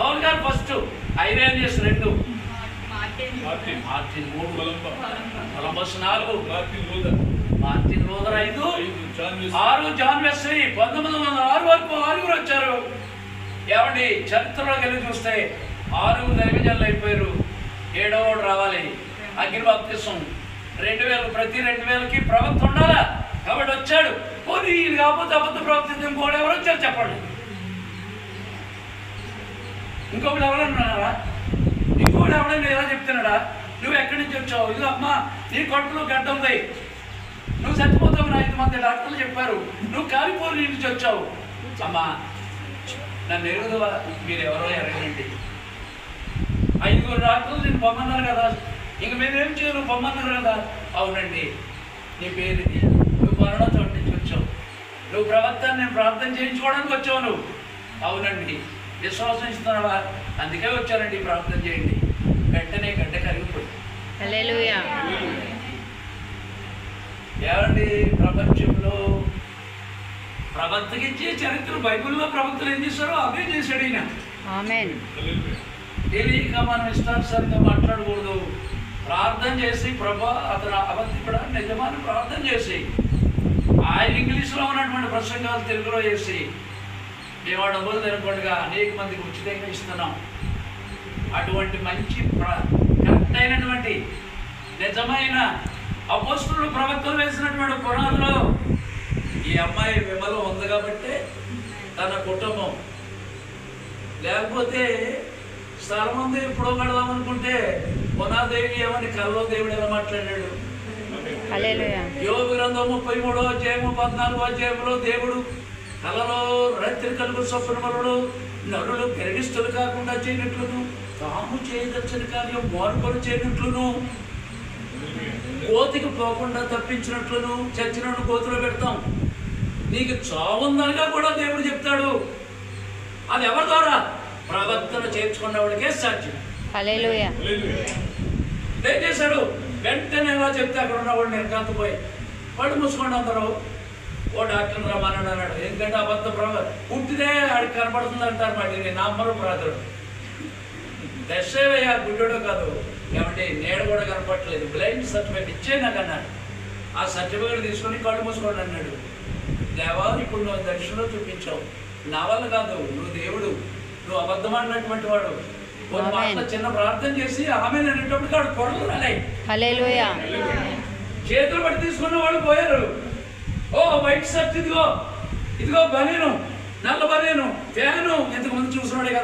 Paul గారు first, Irenaeus 2, Martin 3, Columbus 4, Martin Luther 5, 6, John Wesley. 1906 వరకు 6 వచ్చారు. ఏమండి, చరిత్రలోకి వెళ్ళి చూస్తే 6 దైవజనులు అయిపోయారు. 7వ రావాలి, అగ్ని బాప్తిసం. 2000, ప్రతి 2000కి ప్రవక్త ఉండాలా, కాబట్టి వచ్చాడు. పోనీ ఇది కాకపోతే అబద్ధ ప్రవక్త ఇంకోటి ఎవరు వచ్చారు చెప్పండి? ఇంకొకటి ఎవరన్నారా? ఇంకోటి ఎవరైనా ఎలా చెప్తున్నాడా? నువ్వు ఎక్కడి నుంచి వచ్చావు? ఇది అమ్మా నీ కడుపులో గడ్డ ఉంది, నువ్వు చచ్చిపోతావు, 5 మంది డాక్టర్లు చెప్పారు, నువ్వు కాలిపోరు నుంచి వచ్చావు. అమ్మా నన్ను ఎరుగుదవా, మీరు ఎవరో ఎరగండి. 5 డాక్టర్లు నేను పొమ్మన్నారు కదా, ఇంక మీరేం చేయరు, పొమ్మన్నారు కదా. అవునండి, నీ పేరు ఇది, నువ్వు పలానా చోటు నుంచి వచ్చావు, నువ్వు ప్రవక్తని నేను ప్రార్థన చేయించుకోవడానికి వచ్చావు నువ్వు. అవునండి, విశ్వాసం ఇస్తున్నావా? అందుకే వచ్చానండి, ప్రార్థన చేయండి. వెంటనే గడ్డ కరిగిపోయింది. హల్లెలూయా. ఏమండి, ప్రపంచంలో ప్రవక్తకి ఇచ్చే చరిత్ర, బైబిల్లో ప్రవక్తలు ఏం చేశారో అవే చేశాడు ఈయన. ఆమేన్. తెలియక మనం ఇష్టానుసారంగా మాట్లాడకూడదు. ప్రార్థన చేసి, ప్రభా అతను అబద్ధికుడా నిజమాని ప్రార్థన చేసి, ఆయన ఇంగ్లీష్లో ఉన్నటువంటి ప్రసంగాలు తెలుగులో చేసి, మేము డబ్బులు తినకుండా అనేక మందికి ఉచితంగా ఇస్తున్నాం. అటువంటి మంచి కరెక్ట్ అయినటువంటి నిజమైన అపోస్తులు ప్రవక్తలు వేసినటువంటి పునాదులో ఈ అమ్మాయి విమల ఉంది కాబట్టి తన కుటుంబం, లేకపోతే స్థలం ఉంది ఎప్పుడో కడదాం అనుకుంటే పునాదేవి ఏమని కల్లో దేవుడు ఎలా మాట్లాడాడు? హల్లెలూయా. యోబు గ్రంథం 33వ అధ్యాయము 14వ అధ్యాయంలో దేవుడు కలలో రాత్రి కలుగు స్వప్నములను నరులు పెరగిస్తులు కాకుండా చేయనట్లును, తాము చేయదచ్చని కార్యం మార్పులు చేయనట్లును, కోతికి పోకుండా తప్పించినట్లును, చచ్చినట్టు కోతిలో పెడతాం. నీకు చావుందనగా కూడా దేవుడు చెప్తాడు. అది ఎవరి ద్వారా? ప్రవక్తను చేర్చుకున్నవాడికే సాధ్యం. హల్లెలూయా. ఏం చేశాడు? వెంటనే ఎలా చెప్తే అక్కడ ఉన్నవాడు నిర్ఘాంతపోయి వాడు మూసుకోండి అందరూ. ఓ డాక్టర్ రమ్మన్నాడు అన్నాడు. ఎందుకంటే అబద్ధ పుట్టిదే ఆడికి కనపడుతుంది అంటారు. మరి నేను నామరు ప్రాధుడు దశవయ్యా, గుడ్డోడో కాదు, ఏమంటే నేడు కూడా కనపడట్లేదు, బ్లైండ్ సర్టిఫికేట్ ఇచ్చే నాకు అన్నాడు. ఆ సర్టిఫికేట్ తీసుకొని కళ్ళు మూసుకోండి అన్నాడు. దేవా, ఇప్పుడు నువ్వు దర్శనంలో చూపించావు, నా వల్ల కాదు, నువ్వు దేవుడు, నువ్వు అబద్ధం అన్నటువంటి వాడు. ఒక మాట చిన్న ప్రార్థన చేసి ఆమె అనేటప్పుడు వాడు కొడలు రాలే. హల్లెలూయా. చేతులు పట్టి తీసుకున్న వాళ్ళు పోయారు. ఓ వైట్ షర్ట్, ఇదిగో ఇదిగో బనీను, నల్ల బనీను, ఫ్యాను, ఇంతకు ముందు చూసినాడే కదా.